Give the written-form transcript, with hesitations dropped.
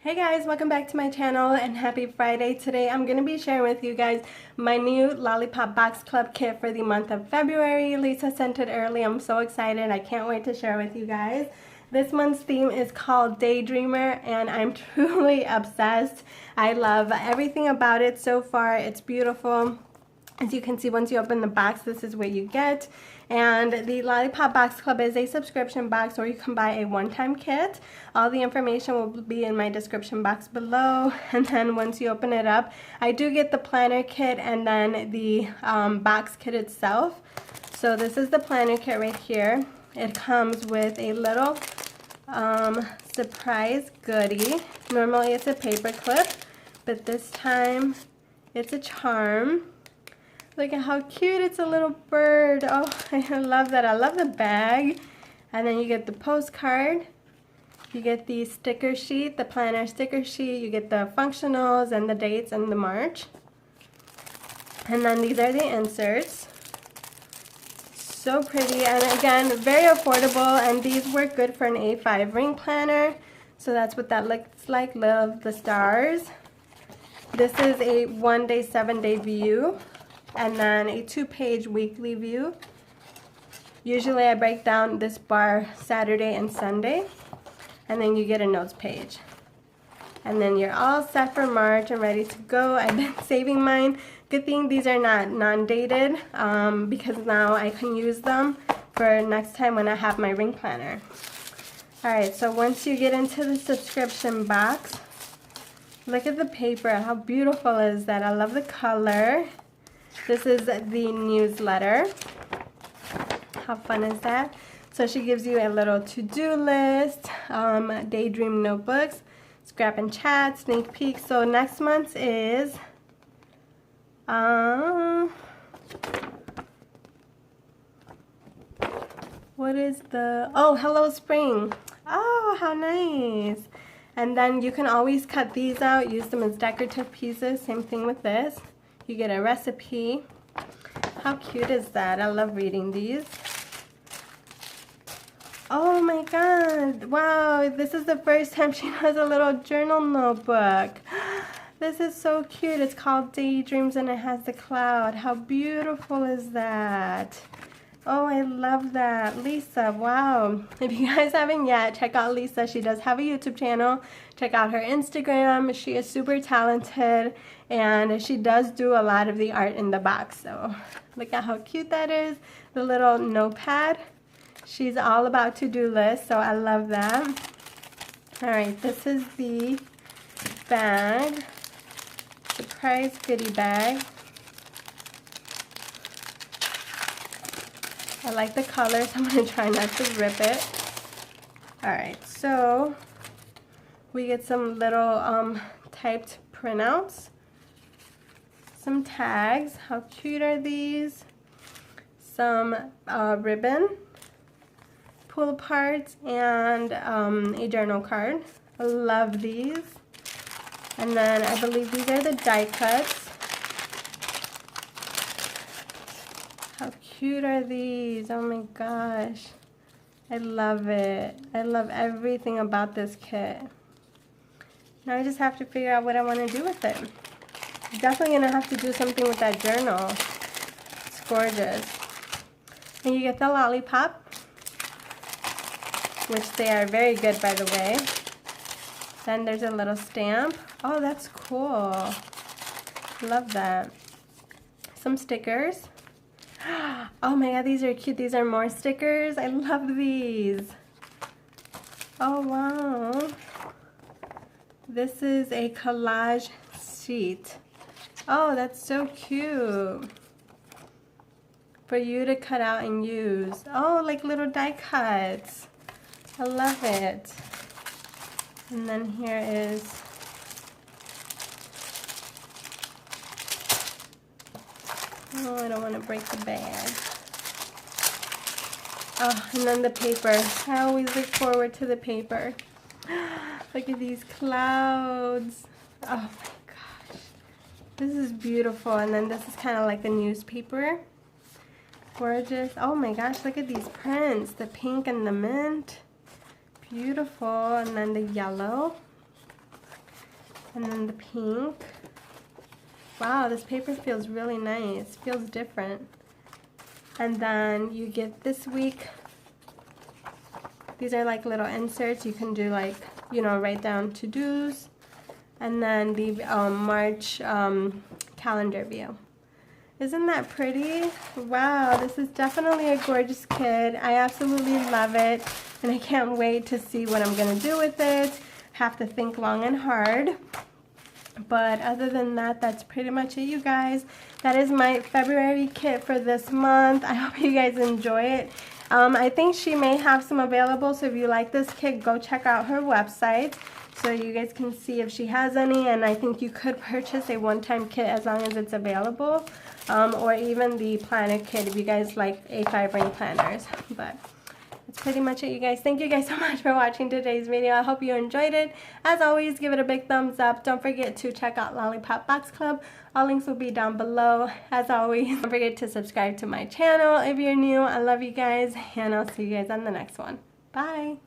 Hey guys, welcome back to my channel and happy Friday. Today I'm going to be sharing with you guys my new Lollipop Box Club kit for the month of February. Lisa sent it early. I'm so excited. I can't wait to share with you guys. This month's theme is called Daydreamer and I'm truly obsessed. I love everything about it so far. It's beautiful. As you can see, once you open the box, this is what you get. And the Lollipop Box Club is a subscription box, or you can buy a one-time kit. All the information will be in my description box below. And then once you open it up, I do get the planner kit and then the box kit itself. So this is the planner kit right here. It comes with a little surprise goodie. Normally it's a paper clip, but this time it's a charm. Look at how cute, it's a little bird. Oh, I love that. I love the bag. And then you get the postcard. You get the sticker sheet, the planner sticker sheet. You get the functionals and the dates and the March. And then these are the inserts. So pretty, and again, very affordable, and these work good for an A5 ring planner. So that's what that looks like. Love the stars. This is a 1-day, 7-day view. And then a 2-page weekly view. Usually I break down this bar Saturday and Sunday, and then you get a notes page. And then you're all set for March and ready to go. I've been saving mine. Good thing these are not non-dated because now I can use them for next time when I have my ring planner. Alright, so once you get into the subscription box, look at the paper. How beautiful is that? I love the color. This is the newsletter. How fun is that? So she gives you a little to-do list, daydream notebooks, scrap and chat, sneak peek. So next month is what is the, oh, Hello Spring. Oh, how nice. And then you can always cut these out, use them as decorative pieces. Same thing with this. You get a recipe. How cute is that? I love reading these. Oh my god. Wow, this is the first time she has a little journal notebook. This is so cute. It's called Daydreams and it has the cloud. How beautiful is that? Oh, I love that. Lisa, wow. If you guys haven't yet, check out Lisa. She does have a YouTube channel. Check out her Instagram. She is super talented and she does do a lot of the art in the box. So look at how cute that is. The little notepad. She's all about to-do lists, so I love that. All right, this is the bag. Surprise goodie bag. I like the colors. I'm going to try not to rip it. Alright, so we get some little typed printouts. Some tags. How cute are these? Some ribbon. Pull aparts and a journal card. I love these. And then I believe these are the die cuts. How cute are these? Oh my gosh. I love it. I love everything about this kit. Now I just have to figure out what I want to do with it. Definitely going to have to do something with that journal. It's gorgeous. And you get the lollipop, which they are very good, by the way. Then there's a little stamp. Oh, that's cool. Love that. Some stickers. Oh my god, these are cute. These are more stickers. I love these. Oh wow. This is a collage sheet. Oh, that's so cute. For you to cut out and use. Oh, like little die cuts. I love it. And then here is oh, I don't want to break the bag. Oh, and then the paper. I always look forward to the paper. Look at these clouds. Oh my gosh. This is beautiful. And then this is kind of like a newspaper. Gorgeous. Oh my gosh, look at these prints. The pink and the mint. Beautiful. And then the yellow. And then the pink. Wow, this paper feels really nice. Feels different. And then you get this week, these are like little inserts. You can do like, you know, write down to-dos. And then the March calendar view. Isn't that pretty? Wow, this is definitely a gorgeous kit. I absolutely love it. And I can't wait to see what I'm going to do with it. Have to think long and hard. But other than that, that's pretty much it, you guys. That is my February kit for this month. I hope you guys enjoy it. I think she may have some available, so if you like this kit, go check out her website so you guys can see if she has any. And I think you could purchase a one-time kit as long as it's available, or even the planner kit if you guys like A5 ring planners. But that's pretty much it, you guys. Thank you guys so much for watching today's video. I hope you enjoyed it. As always, give it a big thumbs up. Don't forget to check out Lollipop Box Club. All links will be down below. As always, don't forget to subscribe to my channel if you're new. I love you guys, and I'll see you guys on the next one. Bye.